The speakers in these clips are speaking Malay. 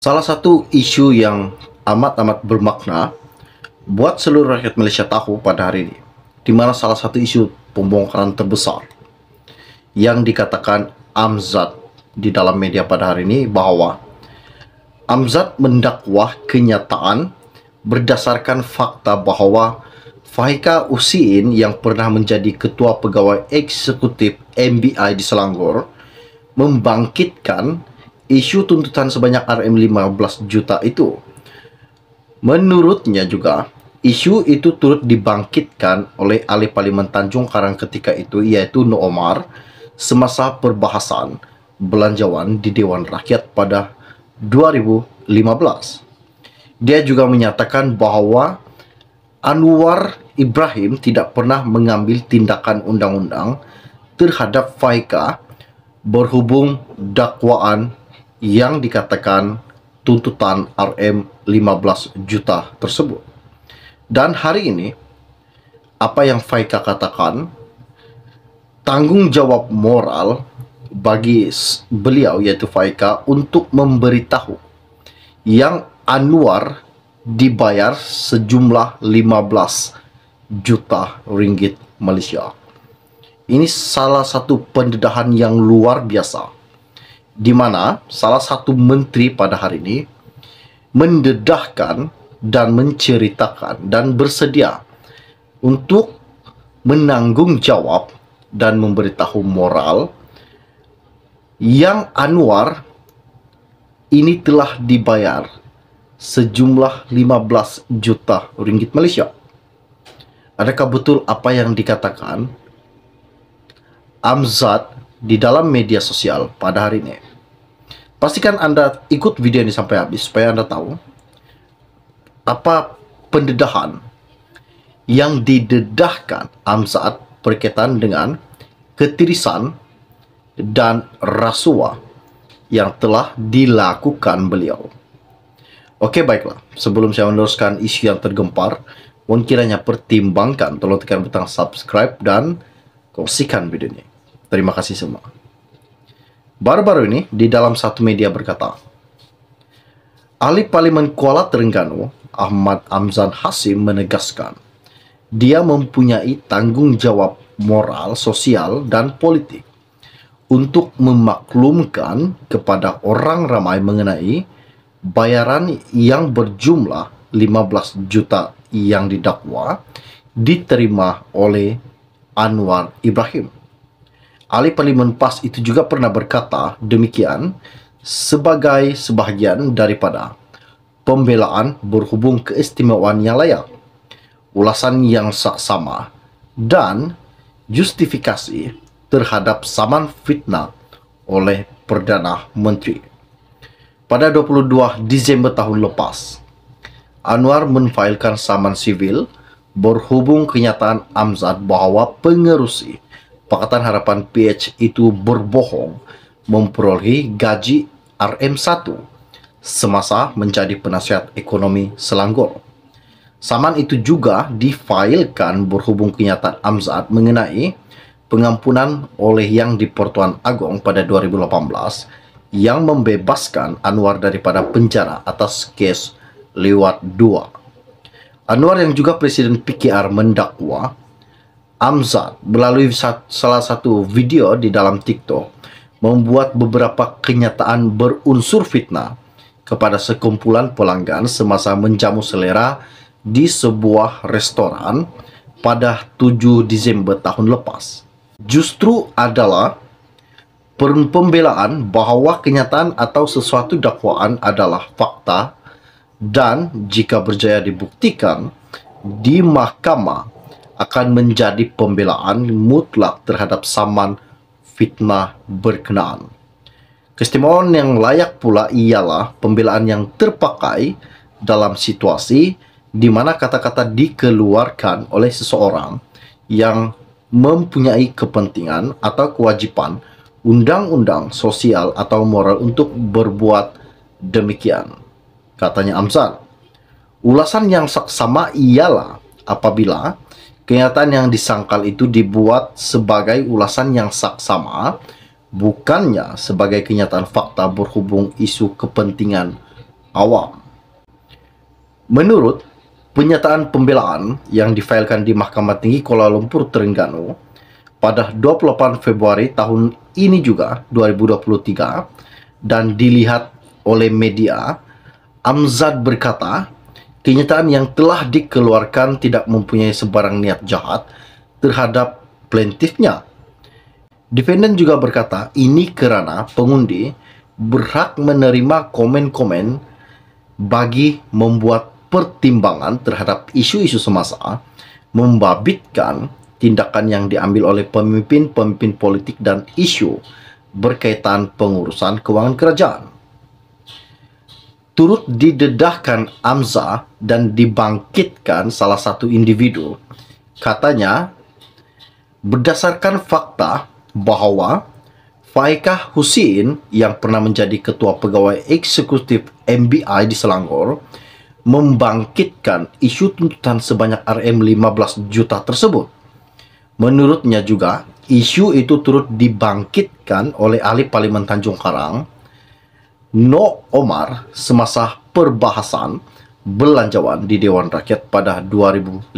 Salah satu isu yang amat-amat bermakna buat seluruh rakyat Malaysia tahu pada hari ini, di mana salah satu isu pembongkaran terbesar yang dikatakan Amzat di dalam media pada hari ini, bahwa Amzat mendakwah kenyataan berdasarkan fakta bahwa Fahika Husin yang pernah menjadi Ketua Pegawai Eksekutif MBI di Selangor membangkitkan isu tuntutan sebanyak RM15 juta itu. Menurutnya juga, isu itu turut dibangkitkan oleh ahli Parlimen Tanjung Karang ketika itu, yaitu Nur Omar, semasa perbahasan belanjawan di Dewan Rakyat pada 2015. Dia juga menyatakan bahwa Anwar Ibrahim tidak pernah mengambil tindakan undang-undang terhadap Fahika berhubung dakwaan yang dikatakan tuntutan RM15 juta tersebut. Dan hari ini, apa yang Fahika katakan, tanggung jawab moral bagi beliau, yaitu Fahika, untuk memberitahu yang Anwar dibayar sejumlah 15 juta ringgit Malaysia. Ini salah satu pendedahan yang luar biasa, di mana salah satu menteri pada hari ini mendedahkan dan menceritakan dan bersedia untuk menanggung jawab dan memberitahu moral yang Anwar ini telah dibayar sejumlah 15 juta ringgit Malaysia. Adakah betul apa yang dikatakan Amzat di dalam media sosial pada hari ini? Pastikan Anda ikut video ini sampai habis supaya Anda tahu apa pendedahan yang didedahkan Amzat berkaitan dengan ketirisan dan rasuah yang telah dilakukan beliau. Oke, baiklah. Sebelum saya meneruskan isu yang tergempar, mohon kiranya pertimbangkan, tolong tekan butang subscribe dan kongsikan video ini. Terima kasih semua. Baru-baru ini, di dalam satu media berkata, ahli Parlimen Kuala Terengganu, Ahmad Amzan Hasim, menegaskan dia mempunyai tanggung jawab moral, sosial, dan politik untuk memaklumkan kepada orang ramai mengenai bayaran yang berjumlah 15 juta yang didakwa diterima oleh Anwar Ibrahim. Ahli Parlimen PAS itu juga pernah berkata demikian sebagai sebahagian daripada pembelaan berhubung keistimewaan yang layak, ulasan yang saksama, dan justifikasi terhadap saman fitnah oleh Perdana Menteri. Pada 22 Disember tahun lepas, Anwar menfailkan saman sivil berhubung kenyataan Amzat bahawa pengerusi Pakatan Harapan PH itu berbohong memperolehi gaji RM1 semasa menjadi penasihat ekonomi Selangor. Saman itu juga difailkan berhubung kenyataan Amzat mengenai pengampunan oleh Yang di-Pertuan Agong pada 2018 yang membebaskan Anwar daripada penjara atas kes lewat 2. Anwar yang juga Presiden PKR mendakwa Amzat melalui salah satu video di dalam TikTok membuat beberapa kenyataan berunsur fitnah kepada sekumpulan pelanggan semasa menjamu selera di sebuah restoran pada 7 Disember tahun lepas. Justru adalah pembelaan bahawa kenyataan atau sesuatu dakwaan adalah fakta dan jika berjaya dibuktikan di mahkamah akan menjadi pembelaan mutlak terhadap saman fitnah berkenaan. Keistimewaan yang layak pula ialah pembelaan yang terpakai dalam situasi di mana kata-kata dikeluarkan oleh seseorang yang mempunyai kepentingan atau kewajipan undang-undang sosial atau moral untuk berbuat demikian. Katanya Amzat, ulasan yang saksama ialah apabila kenyataan yang disangkal itu dibuat sebagai ulasan yang saksama, bukannya sebagai kenyataan fakta berhubung isu kepentingan awam. Menurut pernyataan pembelaan yang difailkan di Mahkamah Tinggi Kuala Lumpur Terengganu pada 28 Februari tahun ini juga 2023 dan dilihat oleh media, Amzad berkata kenyataan yang telah dikeluarkan tidak mempunyai sebarang niat jahat terhadap plaintifnya. Defendant juga berkata ini kerana pengundi berhak menerima komen-komen bagi membuat pertimbangan terhadap isu-isu semasa, membabitkan tindakan yang diambil oleh pemimpin-pemimpin politik dan isu berkaitan pengurusan kewangan kerajaan. Turut didedahkan Amza dan dibangkitkan salah satu individu. Katanya, berdasarkan fakta bahawa Faikah Husin yang pernah menjadi ketua pegawai eksekutif MBI di Selangor membangkitkan isu tuntutan sebanyak RM15 juta tersebut. Menurutnya juga, isu itu turut dibangkitkan oleh ahli Parlimen Tanjung Karang, Nok Omar, semasa perbahasan belanjawan di Dewan Rakyat pada 2015.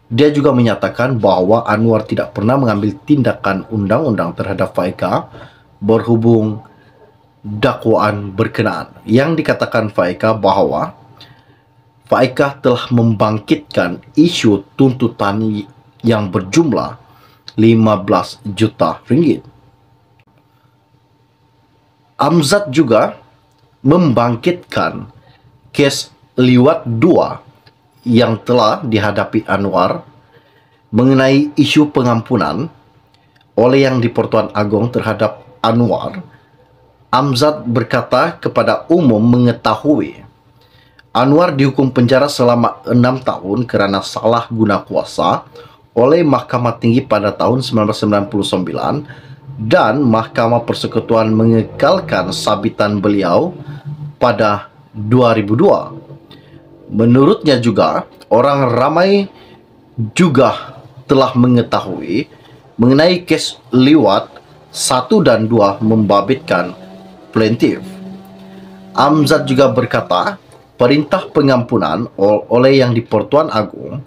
Dia juga menyatakan bahawa Anwar tidak pernah mengambil tindakan undang-undang terhadap Faikah berhubung dakwaan berkenaan. Yang dikatakan Faikah bahawa Faikah telah membangkitkan isu tuntutan yang berjumlah 15 juta ringgit. Amzad juga membangkitkan kes liwat 2 yang telah dihadapi Anwar mengenai isu pengampunan oleh Yang di-Pertuan Agong terhadap Anwar. Amzad berkata kepada umum mengetahui Anwar dihukum penjara selama 6 tahun kerana salah guna kuasa oleh Mahkamah Tinggi pada tahun 1999 dan Mahkamah Persekutuan mengekalkan sabitan beliau pada 2002. Menurutnya juga, orang ramai juga telah mengetahui mengenai kes liwat 1 dan 2 membabitkan plaintiff. Amzad juga berkata, perintah pengampunan oleh Yang di-Pertuan Agong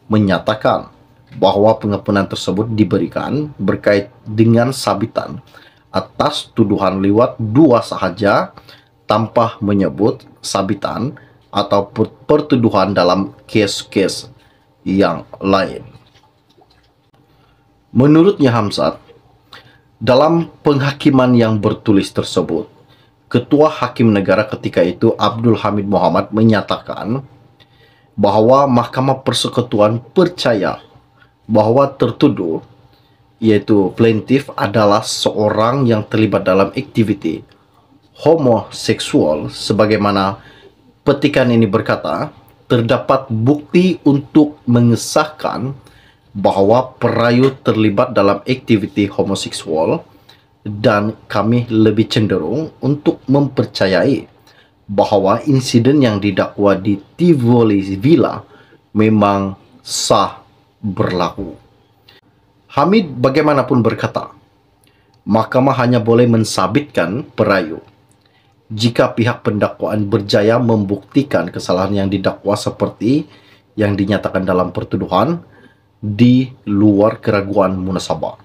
menyatakan bahawa pengampunan tersebut diberikan berkait dengan sabitan atas tuduhan liwat 2 sahaja tanpa menyebut sabitan atau pertuduhan dalam kes-kes yang lain. Menurutnya Hamzat, dalam penghakiman yang bertulis tersebut, Ketua Hakim Negara ketika itu Abdul Hamid Mohamad menyatakan bahawa Mahkamah Persekutuan percaya bahawa tertuduh iaitu plaintiff adalah seorang yang terlibat dalam aktiviti homoseksual sebagaimana petikan ini berkata, terdapat bukti untuk mengesahkan bahawa perayu terlibat dalam aktiviti homoseksual dan kami lebih cenderung untuk mempercayai bahawa insiden yang didakwa di Tivoli Villa memang sah berlaku. Hamid bagaimanapun berkata, mahkamah hanya boleh mensabitkan perayu jika pihak pendakwaan berjaya membuktikan kesalahan yang didakwa seperti yang dinyatakan dalam pertuduhan di luar keraguan munasabah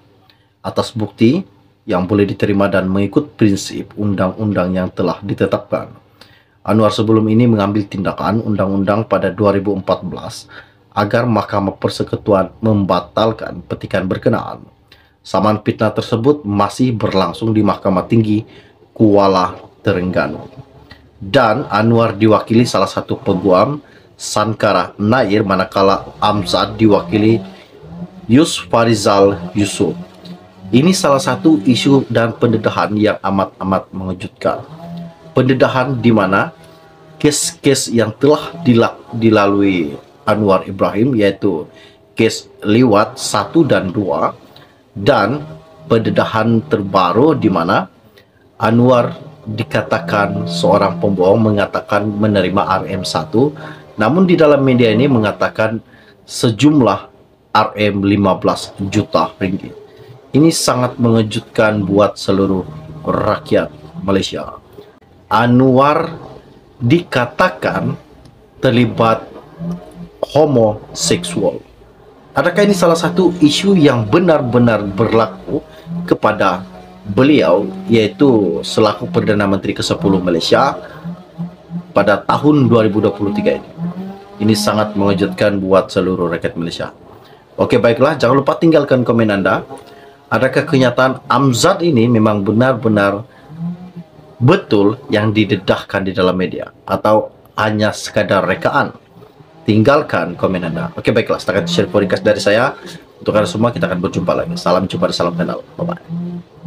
atas bukti yang boleh diterima dan mengikut prinsip undang-undang yang telah ditetapkan. Anwar sebelum ini mengambil tindakan undang-undang pada 2014 agar Mahkamah Persekutuan membatalkan petikan berkenaan. Saman fitnah tersebut masih berlangsung di Mahkamah Tinggi Kuala Terengganu. Dan Anwar diwakili salah satu peguam Sankara Nair manakala Amzad diwakili Yusfarizal Yusuf. Ini salah satu isu dan pendedahan yang amat-amat mengejutkan. Pendedahan di mana kes-kes yang telah dilalui Anwar Ibrahim yaitu kes liwat 1 dan 2 dan pendedahan terbaru di mana Anwar dikatakan seorang pembohong mengatakan menerima RM1 namun di dalam media ini mengatakan sejumlah RM15 juta ringgit. Ini sangat mengejutkan buat seluruh rakyat Malaysia. Anwar dikatakan terlibat homoseksual. Adakah ini salah satu isu yang benar-benar berlaku kepada beliau, yaitu selaku Perdana Menteri ke-10 Malaysia pada tahun 2023 ini? Ini sangat mengejutkan buat seluruh rakyat Malaysia. Oke, baiklah, jangan lupa tinggalkan komen Anda. Adakah kenyataan Amzad ini memang benar-benar betul yang didedahkan di dalam media, atau hanya sekadar rekaan? Tinggalkan komen Anda. Oke, baiklah, setakat share podcast dari saya. Untuk kalian semua, kita akan berjumpa lagi. Salam jumpa di salam kenal. Bye-bye.